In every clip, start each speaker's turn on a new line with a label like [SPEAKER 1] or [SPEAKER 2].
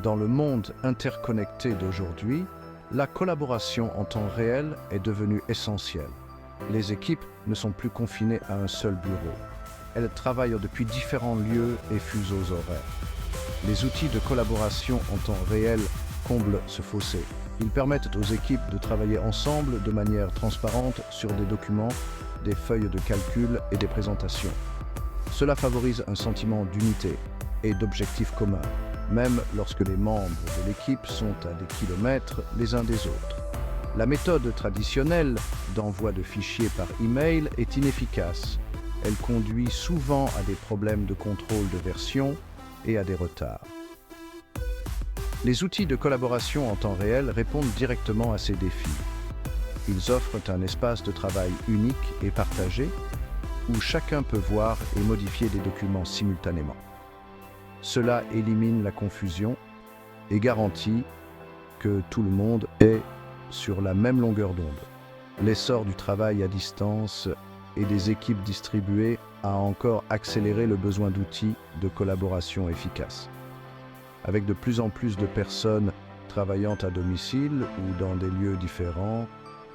[SPEAKER 1] Dans le monde interconnecté d'aujourd'hui, la collaboration en temps réel est devenue essentielle. Les équipes ne sont plus confinées à un seul bureau. Elles travaillent depuis différents lieux et fuseaux horaires. Les outils de collaboration en temps réel comblent ce fossé. Ils permettent aux équipes de travailler ensemble de manière transparente sur des documents, des feuilles de calcul et des présentations. Cela favorise un sentiment d'unité et d'objectifs communs, même lorsque les membres de l'équipe sont à des kilomètres les uns des autres. La méthode traditionnelle d'envoi de fichiers par email est inefficace. Elle conduit souvent à des problèmes de contrôle de version et à des retards. Les outils de collaboration en temps réel répondent directement à ces défis. Ils offrent un espace de travail unique et partagé où chacun peut voir et modifier des documents simultanément. Cela élimine la confusion et garantit que tout le monde est sur la même longueur d'onde. L'essor du travail à distance et des équipes distribuées a encore accéléré le besoin d'outils de collaboration efficaces. Avec de plus en plus de personnes travaillant à domicile ou dans des lieux différents,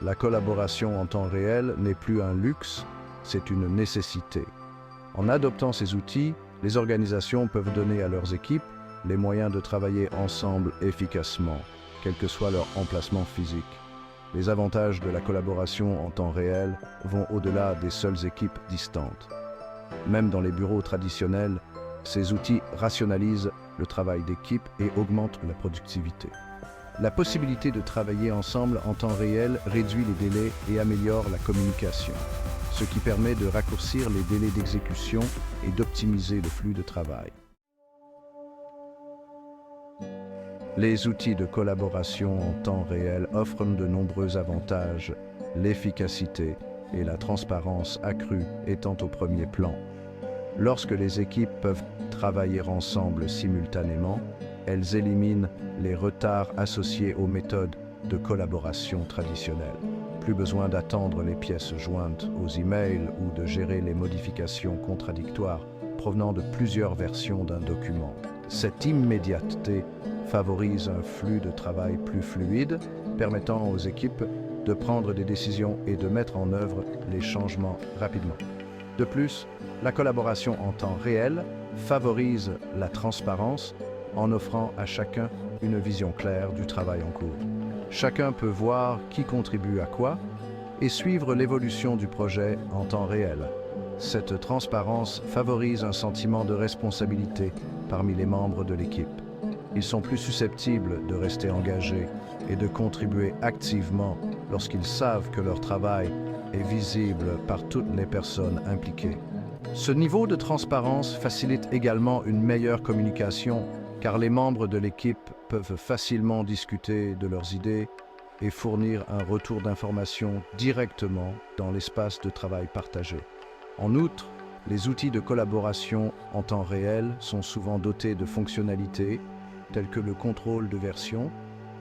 [SPEAKER 1] la collaboration en temps réel n'est plus un luxe, c'est une nécessité. En adoptant ces outils, les organisations peuvent donner à leurs équipes les moyens de travailler ensemble efficacement, quel que soit leur emplacement physique. Les avantages de la collaboration en temps réel vont au-delà des seules équipes distantes. Même dans les bureaux traditionnels, ces outils rationalisent le travail d'équipe et augmentent la productivité. La possibilité de travailler ensemble en temps réel réduit les délais et améliore la communication, ce qui permet de raccourcir les délais d'exécution et d'optimiser le flux de travail. Les outils de collaboration en temps réel offrent de nombreux avantages, l'efficacité et la transparence accrue étant au premier plan. Lorsque les équipes peuvent travailler ensemble simultanément, elles éliminent les retards associés aux méthodes de collaboration traditionnelles. Plus besoin d'attendre les pièces jointes aux emails ou de gérer les modifications contradictoires provenant de plusieurs versions d'un document. Cette immédiateté favorise un flux de travail plus fluide, permettant aux équipes de prendre des décisions et de mettre en œuvre les changements rapidement. De plus, la collaboration en temps réel favorise la transparence en offrant à chacun une vision claire du travail en cours. Chacun peut voir qui contribue à quoi et suivre l'évolution du projet en temps réel. Cette transparence favorise un sentiment de responsabilité parmi les membres de l'équipe. Ils sont plus susceptibles de rester engagés et de contribuer activement lorsqu'ils savent que leur travail est visible par toutes les personnes impliquées. Ce niveau de transparence facilite également une meilleure communication car les membres de l'équipe peuvent facilement discuter de leurs idées et fournir un retour d'information directement dans l'espace de travail partagé. En outre, les outils de collaboration en temps réel sont souvent dotés de fonctionnalités telles que le contrôle de version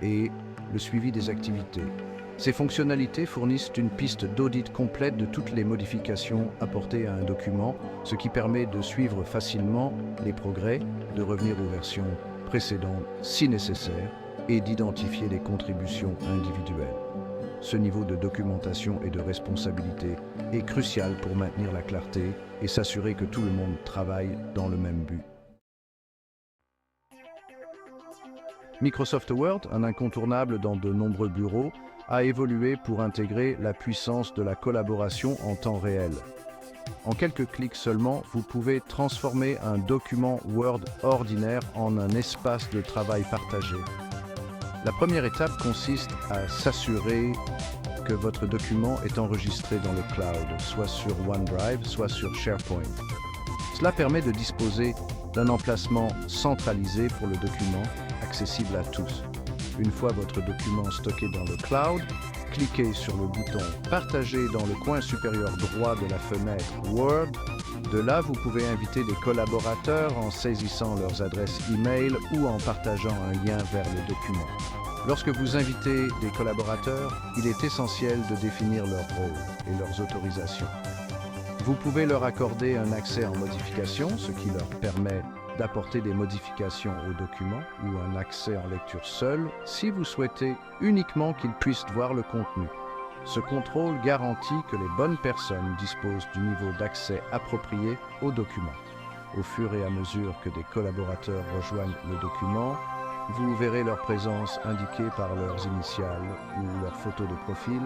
[SPEAKER 1] et le suivi des activités. Ces fonctionnalités fournissent une piste d'audit complète de toutes les modifications apportées à un document, ce qui permet de suivre facilement les progrès, de revenir aux versions précédentes si nécessaire et d'identifier les contributions individuelles. Ce niveau de documentation et de responsabilité est crucial pour maintenir la clarté et s'assurer que tout le monde travaille dans le même but. Microsoft Word, un incontournable dans de nombreux bureaux, a évolué pour intégrer la puissance de la collaboration en temps réel. En quelques clics seulement, vous pouvez transformer un document Word ordinaire en un espace de travail partagé. La première étape consiste à s'assurer que votre document est enregistré dans le cloud, soit sur OneDrive, soit sur SharePoint. Cela permet de disposer d'un emplacement centralisé pour le document, accessible à tous. Une fois votre document stocké dans le cloud, cliquez sur le bouton « Partager » dans le coin supérieur droit de la fenêtre Word. De là, vous pouvez inviter des collaborateurs en saisissant leurs adresses e-mail ou en partageant un lien vers le document. Lorsque vous invitez des collaborateurs, il est essentiel de définir leur rôle et leurs autorisations. Vous pouvez leur accorder un accès en modification, ce qui leur permet d'apporter des modifications au document ou un accès en lecture seule si vous souhaitez uniquement qu'ils puissent voir le contenu. Ce contrôle garantit que les bonnes personnes disposent du niveau d'accès approprié au document. Au fur et à mesure que des collaborateurs rejoignent le document, vous verrez leur présence indiquée par leurs initiales ou leur photo de profil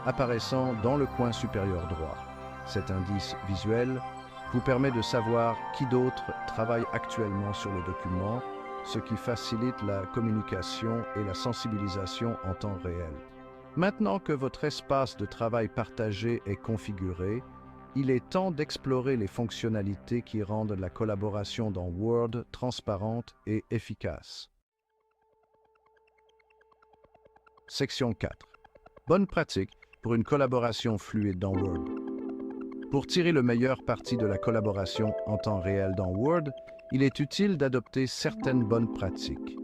[SPEAKER 1] apparaissant dans le coin supérieur droit. Cet indice visuel vous permet de savoir qui d'autre travaille actuellement sur le document, ce qui facilite la communication et la sensibilisation en temps réel. Maintenant que votre espace de travail partagé est configuré, il est temps d'explorer les fonctionnalités qui rendent la collaboration dans Word transparente et efficace. Section 4. Bonne pratique pour une collaboration fluide dans Word. Pour tirer le meilleur parti de la collaboration en temps réel dans Word, il est utile d'adopter certaines bonnes pratiques.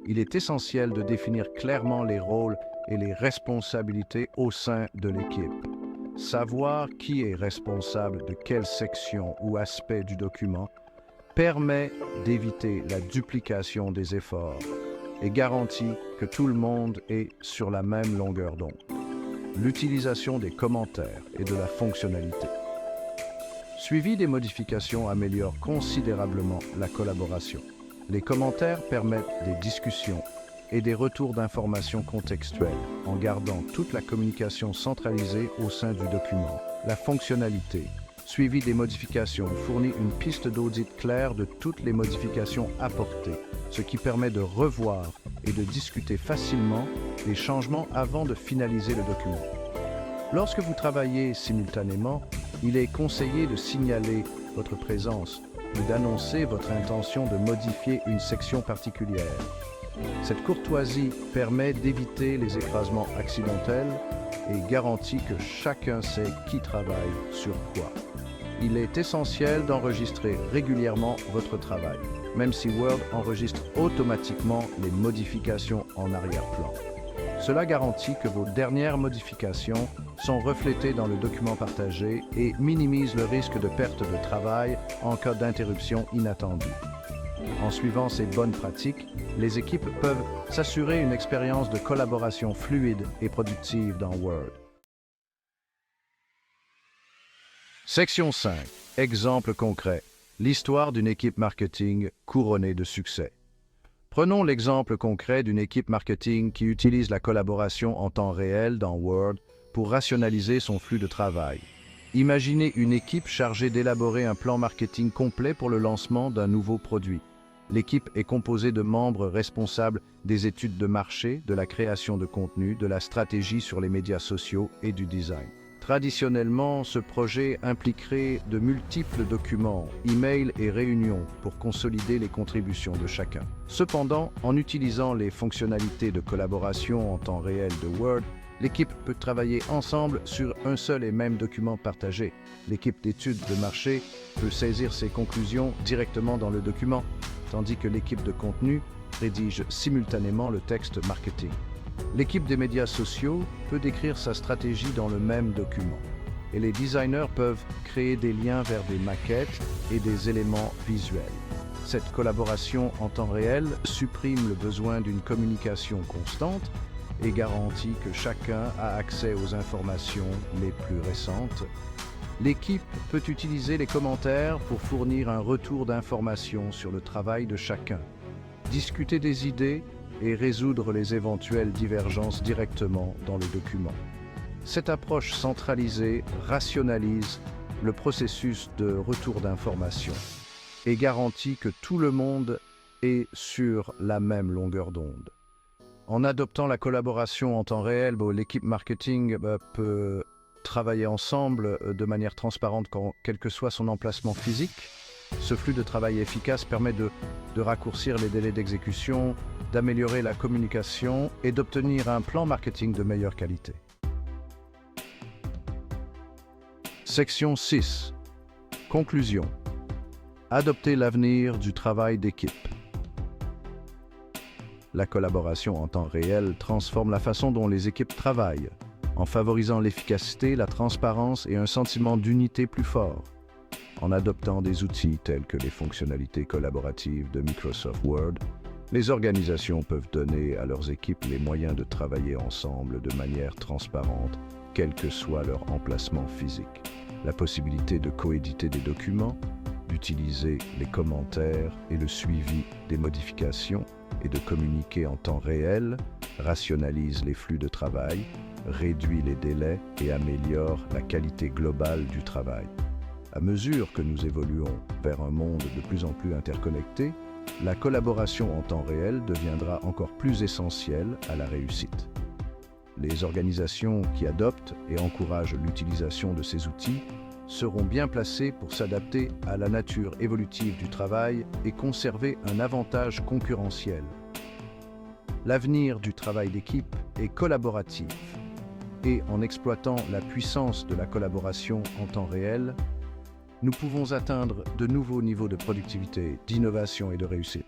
[SPEAKER 1] Il est essentiel de définir clairement les rôles et les responsabilités au sein de l'équipe. Savoir qui est responsable de quelle section ou aspect du document permet d'éviter la duplication des efforts et garantit que tout le monde est sur la même longueur d'onde. L'utilisation des commentaires et de la fonctionnalité. Suivi des modifications améliore considérablement la collaboration. Les commentaires permettent des discussions et des retours d'informations contextuelles en gardant toute la communication centralisée au sein du document. La fonctionnalité, suivi des modifications, fournit une piste d'audit claire de toutes les modifications apportées, ce qui permet de revoir et de discuter facilement les changements avant de finaliser le document. Lorsque vous travaillez simultanément, il est conseillé de signaler votre présence ou d'annoncer votre intention de modifier une section particulière. Cette courtoisie permet d'éviter les écrasements accidentels et garantit que chacun sait qui travaille sur quoi. Il est essentiel d'enregistrer régulièrement votre travail, même si Word enregistre automatiquement les modifications en arrière-plan. Cela garantit que vos dernières modifications sont reflétées dans le document partagé et minimise le risque de perte de travail en cas d'interruption inattendue. En suivant ces bonnes pratiques, les équipes peuvent s'assurer une expérience de collaboration fluide et productive dans Word. Section 5. Exemple concret. L'histoire d'une équipe marketing couronnée de succès. Prenons l'exemple concret d'une équipe marketing qui utilise la collaboration en temps réel dans Word pour rationaliser son flux de travail. Imaginez une équipe chargée d'élaborer un plan marketing complet pour le lancement d'un nouveau produit. L'équipe est composée de membres responsables des études de marché, de la création de contenu, de la stratégie sur les médias sociaux et du design. Traditionnellement, ce projet impliquerait de multiples documents, emails et réunions pour consolider les contributions de chacun. Cependant, en utilisant les fonctionnalités de collaboration en temps réel de Word, l'équipe peut travailler ensemble sur un seul et même document partagé. L'équipe d'études de marché peut saisir ses conclusions directement dans le document, tandis que l'équipe de contenu rédige simultanément le texte marketing. L'équipe des médias sociaux peut décrire sa stratégie dans le même document, et les designers peuvent créer des liens vers des maquettes et des éléments visuels. Cette collaboration en temps réel supprime le besoin d'une communication constante et garantit que chacun a accès aux informations les plus récentes. L'équipe peut utiliser les commentaires pour fournir un retour d'informations sur le travail de chacun, discuter des idées et résoudre les éventuelles divergences directement dans le document. Cette approche centralisée rationalise le processus de retour d'informations et garantit que tout le monde est sur la même longueur d'onde. En adoptant la collaboration en temps réel, l'équipe marketing peut travailler ensemble de manière transparente quel que soit son emplacement physique. Ce flux de travail efficace permet de raccourcir les délais d'exécution, d'améliorer la communication et d'obtenir un plan marketing de meilleure qualité. Section 6. Conclusion. Adopter l'avenir du travail d'équipe. La collaboration en temps réel transforme la façon dont les équipes travaillent, en favorisant l'efficacité, la transparence et un sentiment d'unité plus fort. En adoptant des outils tels que les fonctionnalités collaboratives de Microsoft Word, les organisations peuvent donner à leurs équipes les moyens de travailler ensemble de manière transparente, quel que soit leur emplacement physique. La possibilité de coéditer des documents, d'utiliser les commentaires et le suivi des modifications et de communiquer en temps réel rationalise les flux de travail, réduit les délais et améliore la qualité globale du travail. À mesure que nous évoluons vers un monde de plus en plus interconnecté, la collaboration en temps réel deviendra encore plus essentielle à la réussite. Les organisations qui adoptent et encouragent l'utilisation de ces outils seront bien placées pour s'adapter à la nature évolutive du travail et conserver un avantage concurrentiel. L'avenir du travail d'équipe est collaboratif et en exploitant la puissance de la collaboration en temps réel, nous pouvons atteindre de nouveaux niveaux de productivité, d'innovation et de réussite.